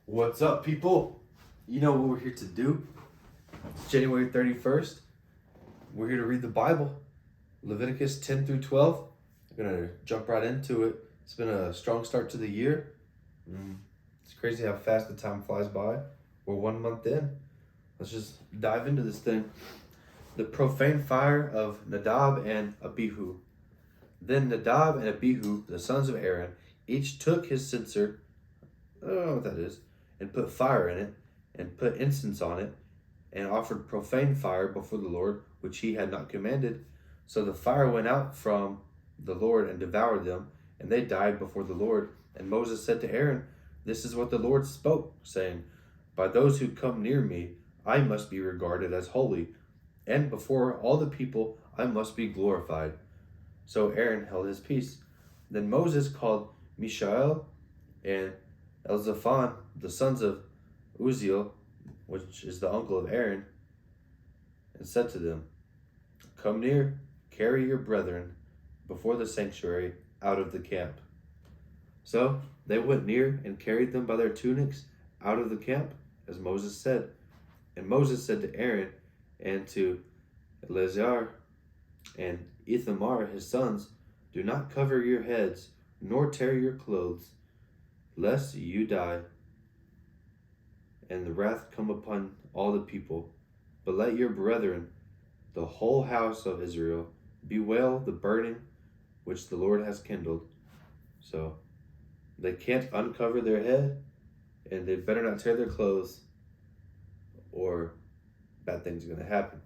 What's up, people? You know what we're here to do? It's January 31st. We're here to read the Bible, Leviticus 10 through 12. We're going to jump right into it. It's been a strong start to the year. It's crazy how fast the time flies by. We're 1 month in. Let's just dive into this thing. The profane fire of Nadab and Abihu. Then Nadab and Abihu, the sons of Aaron, each took his censer, I don't know what that is, and put fire in it, and put incense on it, and offered profane fire before the Lord, which he had not commanded. So the fire went out from the Lord and devoured them, and they died before the Lord. And Moses said to Aaron, "This is what the Lord spoke, saying, by those who come near me, I must be regarded as holy, and before all the people I must be glorified." So Aaron held his peace. Then Moses called Mishael and Elzaphan, the sons of Uzziel, which is the uncle of Aaron, and said to them, "Come near, carry your brethren before the sanctuary out of the camp." So they went near and carried them by their tunics out of the camp, as Moses said. And Moses said to Aaron and to Eleazar and Ithamar his sons, "Do not cover your heads, nor tear your clothes, lest you die, and the wrath come upon all the people. But let your brethren, the whole house of Israel, bewail the burning which the Lord has kindled." So they can't uncover their head, and they better not tear their clothes, or bad things are going to happen.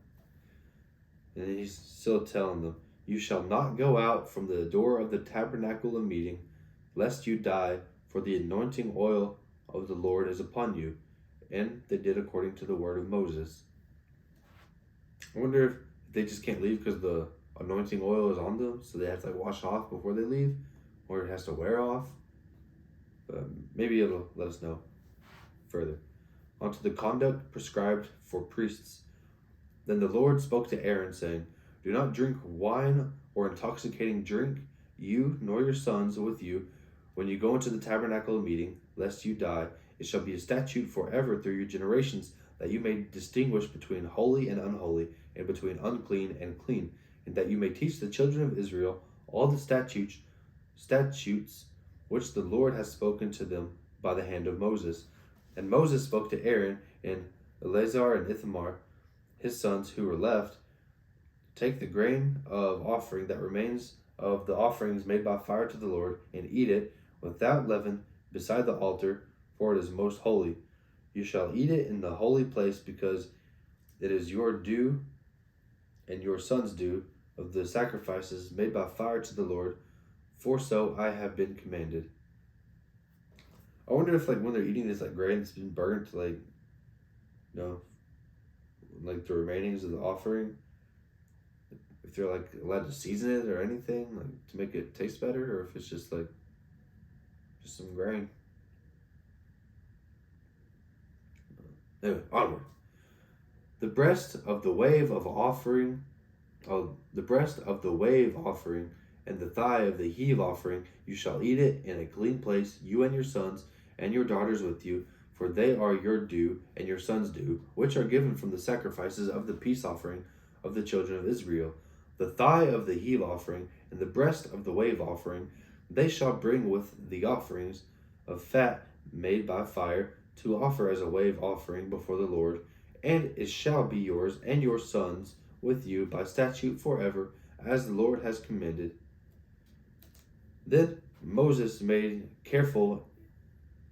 And he's still telling them, "You shall not go out from the door of the tabernacle of meeting, lest you die, for the anointing oil of the Lord is upon you." And they did according to the word of Moses. I wonder if they just can't leave because the anointing oil is on them, so they have to wash off before they leave, or it has to wear off. Maybe it'll let us know further. On to the conduct prescribed for priests. Then the Lord spoke to Aaron, saying, "Do not drink wine or intoxicating drink, you nor your sons with you, when you go into the tabernacle of meeting, lest you die. It shall be a statute forever through your generations, that you may distinguish between holy and unholy, and between unclean and clean, and that you may teach the children of Israel all the statutes which the Lord has spoken to them by the hand of Moses." And Moses spoke to Aaron and Eleazar and Ithamar, his sons who were left, "Take the grain of offering that remains of the offerings made by fire to the Lord, and eat it without leaven beside the altar, for it is most holy. You shall eat it in the holy place, because it is your due and your son's due of the sacrifices made by fire to the Lord, for so I have been commanded." I wonder if when they're eating this grain that's been burnt, the remainings of the offering, if they're allowed to season it or anything to make it taste better, or if it's just some grain. Anyway, onward. The breast of the wave offering and the thigh of the heave offering, you shall eat it in a clean place, you and your sons and your daughters with you, for they are your due and your sons' due, which are given from the sacrifices of the peace offering of the children of Israel. The thigh of the heave offering and the breast of the wave offering, they shall bring with the offerings of fat made by fire to offer as a wave offering before the Lord, and it shall be yours and your sons with you by statute forever, as the Lord has commanded. Then Moses made careful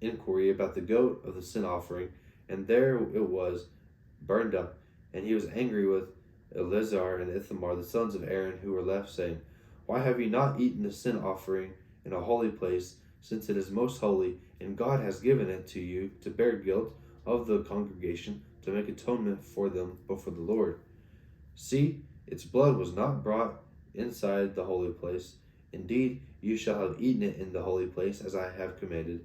inquiry about the goat of the sin offering, and there it was burned up, and he was angry with Eleazar and Ithamar, the sons of Aaron, who were left, saying, "Why have you not eaten the sin offering in a holy place, since it is most holy, and God has given it to you to bear guilt of the congregation, to make atonement for them before the Lord? See, its blood was not brought inside the holy place. Indeed, you shall have eaten it in the holy place, as I have commanded."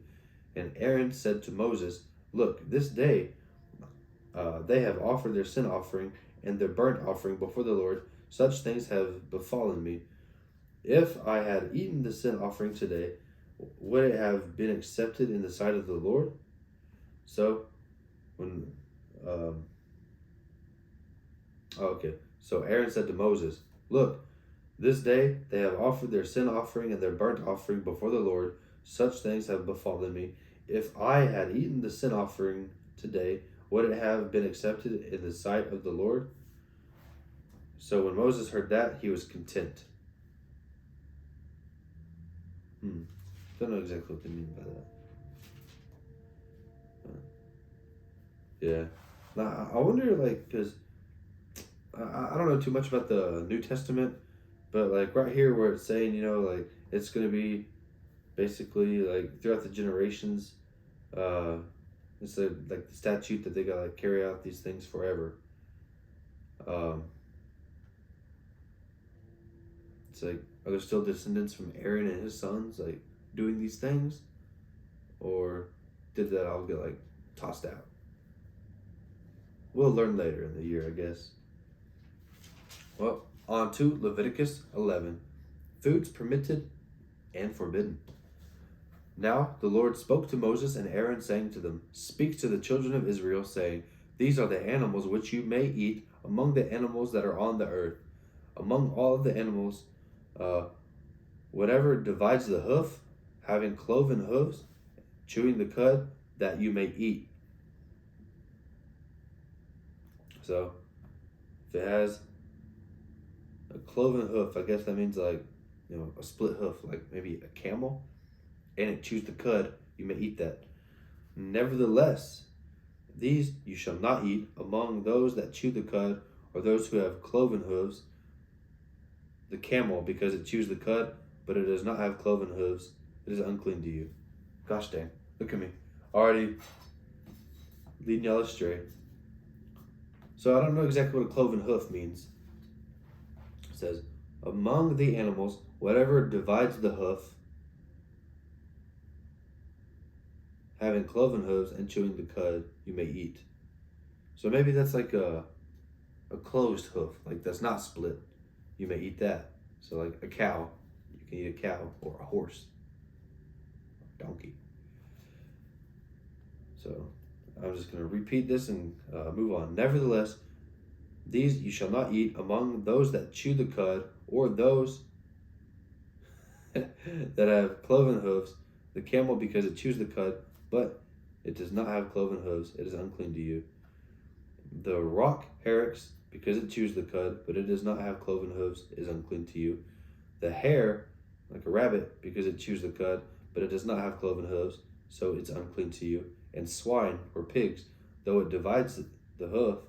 And Aaron said to Moses, "Look, this day they have offered their sin offering and their burnt offering before the Lord. Such things have befallen me. If I had eaten the sin offering today, would it have been accepted in the sight of the Lord?" So when so Aaron said to Moses, "Look, this day they have offered their sin offering and their burnt offering before the Lord. Such things have befallen me. If I had eaten the sin offering today, would it have been accepted in the sight of the Lord?" So when Moses heard that, he was content. Don't know exactly what they mean by that. Yeah. Now, I wonder, like, because I don't know too much about the New Testament, but, like, right here where it's saying, like, it's going to be basically, like, throughout the generations, uh, it's like the statute that they got to, like, carry out these things forever. Um, it's like, are there still descendants from Aaron and his sons, like, doing these things? Or did that all get, like, tossed out? We'll learn later in the year, I guess. Well, on to Leviticus 11. Foods permitted and forbidden. Now the Lord spoke to Moses and Aaron, saying to them, "Speak to the children of Israel, saying, These are the animals which you may eat among the animals that are on the earth. Among all of the animals, whatever divides the hoof, having cloven hoofs, chewing the cud, that you may eat." So, if it has a cloven hoof, I guess that means like, a split hoof, like maybe a camel, and it chews the cud, you may eat that. Nevertheless, these you shall not eat among those that chew the cud, or those who have cloven hooves. The camel, because it chews the cud, but it does not have cloven hooves, it is unclean to you. Gosh dang, look at me. Already leading y'all astray. So I don't know exactly what a cloven hoof means. It says, among the animals, whatever divides the hoof, having cloven hooves and chewing the cud, you may eat. So maybe that's like a closed hoof, like that's not split. You may eat that. So like a cow, you can eat a cow, or a horse, or a donkey. So I'm just going to repeat this and move on. Nevertheless, these you shall not eat among those that chew the cud, or those that have cloven hooves. The camel, because it chews the cud, but it does not have cloven hooves, it is unclean to you. The rock hyrax, because it chews the cud, but it does not have cloven hooves, is unclean to you. The hare, like a rabbit, because it chews the cud, but it does not have cloven hooves, so it's unclean to you. And swine, or pigs, though it divides the hoof,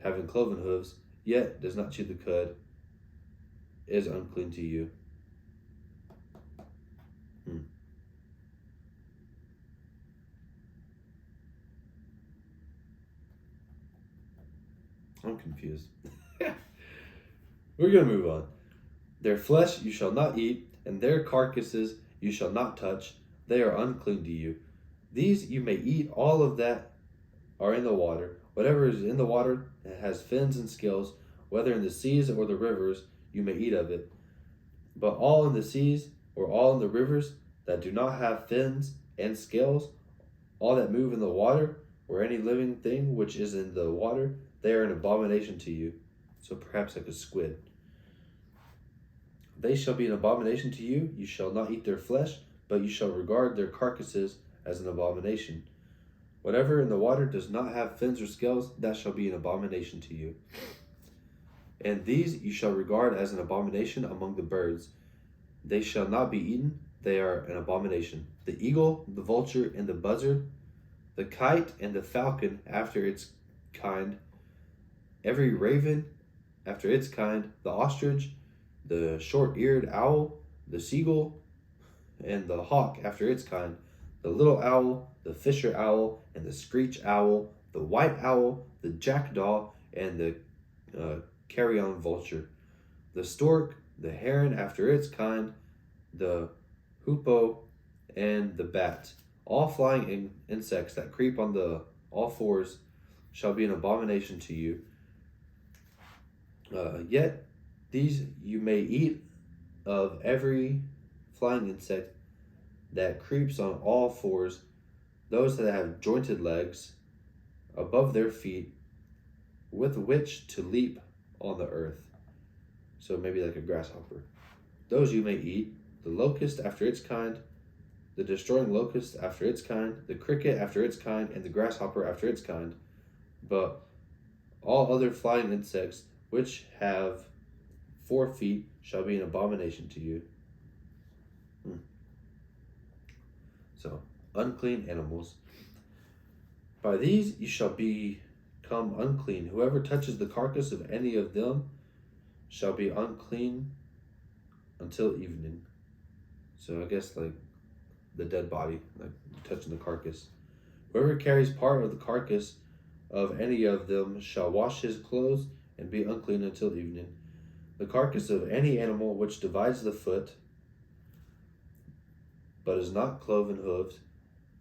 having cloven hooves, yet does not chew the cud, is unclean to you. I'm confused. We're going to move on. Their flesh you shall not eat, and their carcasses you shall not touch. They are unclean to you. These you may eat, all of that are in the water. Whatever is in the water and has fins and scales, whether in the seas or the rivers, you may eat of it. But all in the seas or all in the rivers that do not have fins and scales, all that move in the water, or any living thing which is in the water, they are an abomination to you. So perhaps like a squid. They shall be an abomination to you. You shall not eat their flesh, but you shall regard their carcasses as an abomination. Whatever in the water does not have fins or scales, that shall be an abomination to you. And these you shall regard as an abomination among the birds. They shall not be eaten, they are an abomination. The eagle, the vulture, and the buzzard, the kite and the falcon after its kind, every raven after its kind, the ostrich, the short-eared owl, the seagull, and the hawk after its kind, the little owl, the fisher owl, and the screech owl, the white owl, the jackdaw, and the carrion vulture, the stork, the heron after its kind, the hoopoe, and the bat. All flying insects that creep on the all fours shall be an abomination to you. Yet these you may eat of every flying insect that creeps on all fours, those that have jointed legs above their feet, with which to leap on the earth. So maybe like a grasshopper. Those you may eat, the locust after its kind, the destroying locust after its kind, the cricket after its kind, and the grasshopper after its kind. But all other flying insects which have 4 feet shall be an abomination to you. So, unclean animals. By these you shall become unclean. Whoever touches the carcass of any of them shall be unclean until evening. So I guess like the dead body, like touching the carcass. Whoever carries part of the carcass of any of them shall wash his clothes and be unclean until evening. The carcass of any animal which divides the foot, but is not cloven hooved,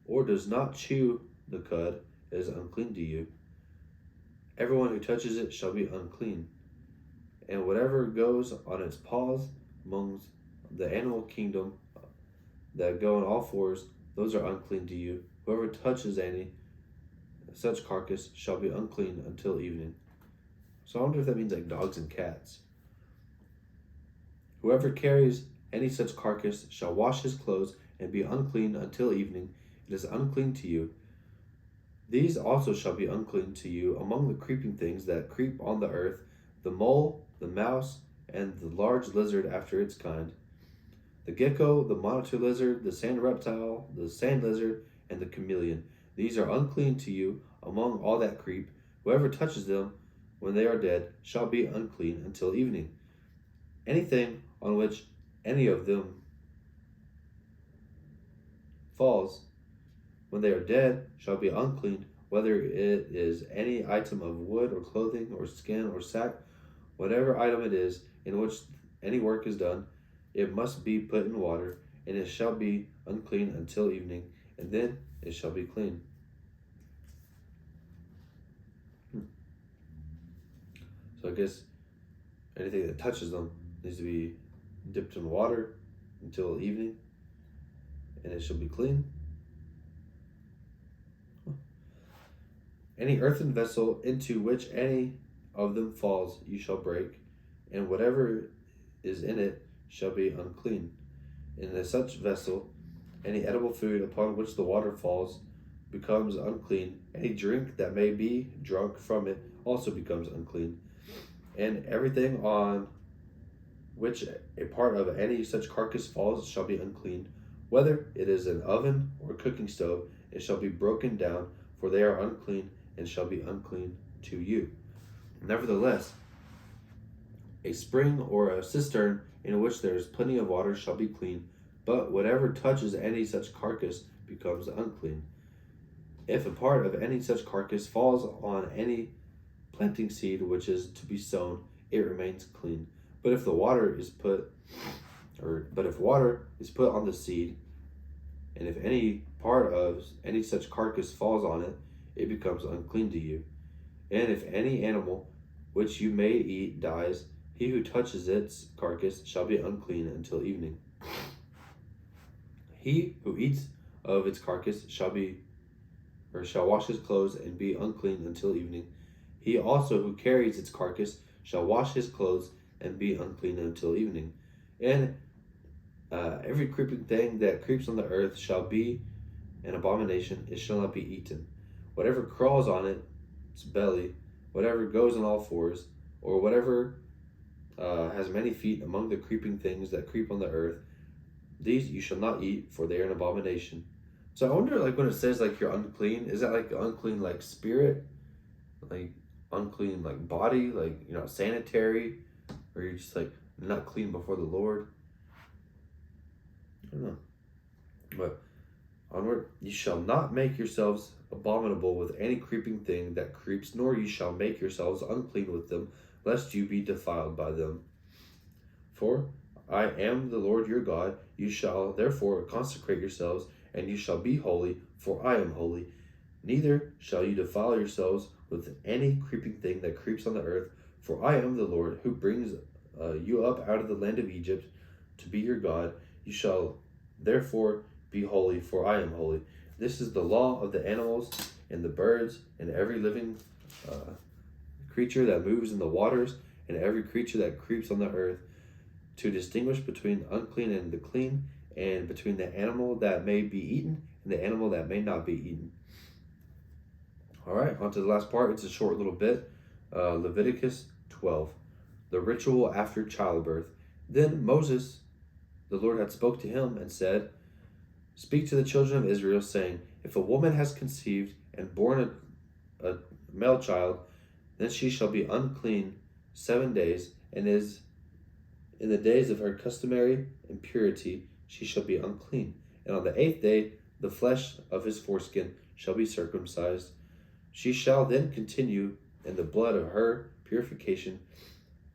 or does not chew the cud, is unclean to you. Everyone who touches it shall be unclean. And whatever goes on its paws among the animal kingdom that go on all fours, those are unclean to you. Whoever touches any such carcass shall be unclean until evening. So I wonder if that means like dogs and cats. Whoever carries any such carcass shall wash his clothes and be unclean until evening. It is unclean to you. These also shall be unclean to you among the creeping things that creep on the earth, the mole, the mouse, and the large lizard after its kind, the gecko, the monitor lizard, the sand reptile, the sand lizard, and the chameleon. These are unclean to you among all that creep. Whoever touches them when they are dead shall be unclean until evening. Anything on which any of them falls when they are dead shall be unclean, whether it is any item of wood or clothing or skin or sack, whatever item it is in which any work is done, it must be put in water, and it shall be unclean until evening, and then it shall be clean. So I guess anything that touches them needs to be dipped in water until evening, and it shall be clean. Any earthen vessel into which any of them falls you shall break, and whatever is in it shall be unclean. In such vessel, any edible food upon which the water falls becomes unclean. Any drink that may be drunk from it also becomes unclean. And everything on which a part of any such carcass falls shall be unclean. Whether it is an oven or cooking stove, it shall be broken down, for they are unclean, and shall be unclean to you. Nevertheless, a spring or a cistern in which there is plenty of water shall be clean, but whatever touches any such carcass becomes unclean. If a part of any such carcass falls on any planting seed which is to be sown, it remains clean. But if water is put on the seed, and if any part of any such carcass falls on it, it becomes unclean to you. And if any animal which you may eat dies, he who touches its carcass shall be unclean until evening. He who eats of its carcass shall wash his clothes and be unclean until evening. He also who carries its carcass shall wash his clothes and be unclean until evening. And every creeping thing that creeps on the earth shall be an abomination. It shall not be eaten. Whatever crawls on its belly, whatever goes on all fours, or whatever has many feet among the creeping things that creep on the earth, these you shall not eat, for they are an abomination. So I wonder, like, when it says like you're unclean, is that like unclean like spirit, like unclean like body, like you're not sanitary, or you're just like not clean before the Lord? I don't know. But onward, you shall not make yourselves abominable with any creeping thing that creeps, nor you shall make yourselves unclean with them, lest you be defiled by them. For I am the Lord your God. You shall therefore consecrate yourselves, and you shall be holy, for I am holy. Neither shall you defile yourselves with any creeping thing that creeps on the earth, for I am the Lord who brings you up out of the land of Egypt to be your God. You shall therefore be holy, for I am holy. This is the law of the animals and the birds and every living creature that moves in the waters and every creature that creeps on the earth, to distinguish between unclean and the clean, and between the animal that may be eaten and the animal that may not be eaten. All right, on to the last part. It's a short little bit. Leviticus 12, the ritual after childbirth. Then Moses, the Lord had spoke to him and said, speak to the children of Israel, saying, if a woman has conceived and born a male child, then she shall be unclean 7 days, and is in the days of her customary impurity she shall be unclean. And on the 8th day the flesh of his foreskin shall be circumcised. She shall then continue in the blood of her purification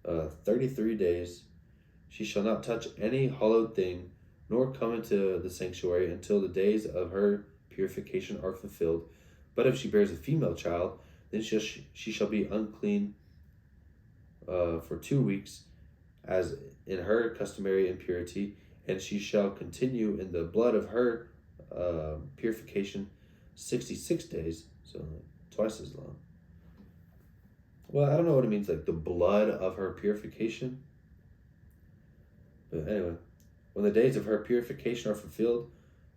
33 days. She shall not touch any hallowed thing, nor come into the sanctuary until the days of her purification are fulfilled. But if she bears a female child, then she shall be unclean for 2 weeks, as in her customary impurity, and she shall continue in the blood of her purification 66 days, so twice as long. Well, I don't know what it means, like the blood of her purification. But anyway, when the days of her purification are fulfilled,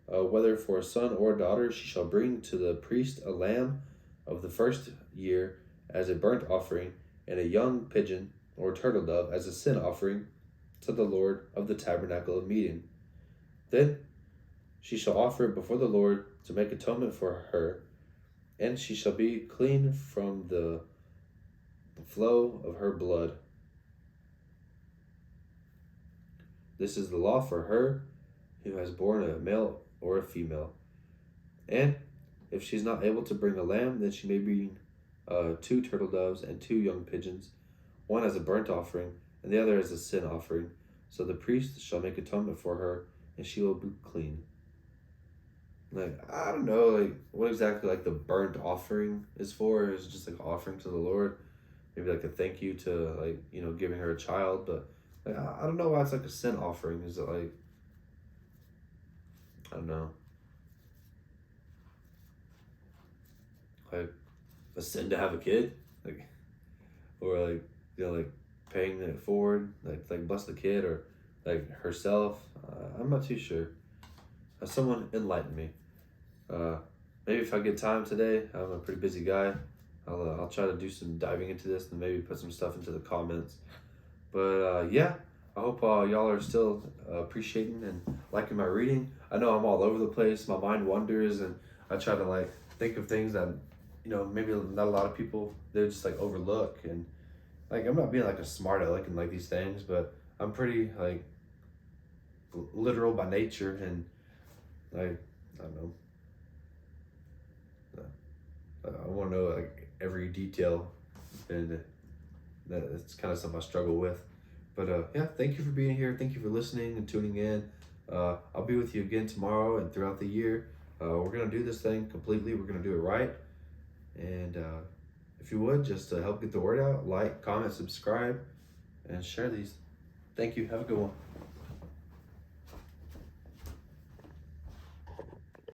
whether for a son or a daughter, she shall bring to the priest a lamb of the first year as a burnt offering, and a young pigeon or turtle dove as a sin offering to the Lord of the tabernacle of meeting. Then she shall offer it before the Lord to make atonement for her, and she shall be clean from the flow of her blood. This is the law for her who has borne a male or a female. And if she is not able to bring a lamb, then she may bring 2 turtle doves and 2 young pigeons, one as a burnt offering and the other as a sin offering. So the priest shall make atonement for her, and she will be clean. Like, I don't know, like, what exactly, like, the burnt offering is for. Is it just, like, offering to the Lord? Maybe, like, a thank you to, like, you know, giving her a child. But, like, I don't know why it's, like, a sin offering. Is it, like, I don't know, like, a sin to have a kid? Like, or, like, you know, like, paying it forward, like bless the kid, or, like, herself. I'm not too sure. Someone enlighten me. Maybe if I get time today, I'm a pretty busy guy. I'll try to do some diving into this and maybe put some stuff into the comments. But yeah, I hope y'all are still appreciating and liking my reading. I know I'm all over the place. My mind wanders, and I try to, like, think of things that, you know, maybe not a lot of people, they just, like, overlook. And, like, I'm not being, like, a smart aleck in, like, these things, but I'm pretty, like, literal by nature, and, like, I don't know. I want to know, like, every detail, and that's kind of something I struggle with. But yeah, thank you for being here. Thank you for listening and tuning in. I'll be with you again tomorrow and throughout the year. We're going to do this thing completely. We're going to do it right. And if you would, just to help get the word out, like, comment, subscribe, and share these. Thank you. Have a good one.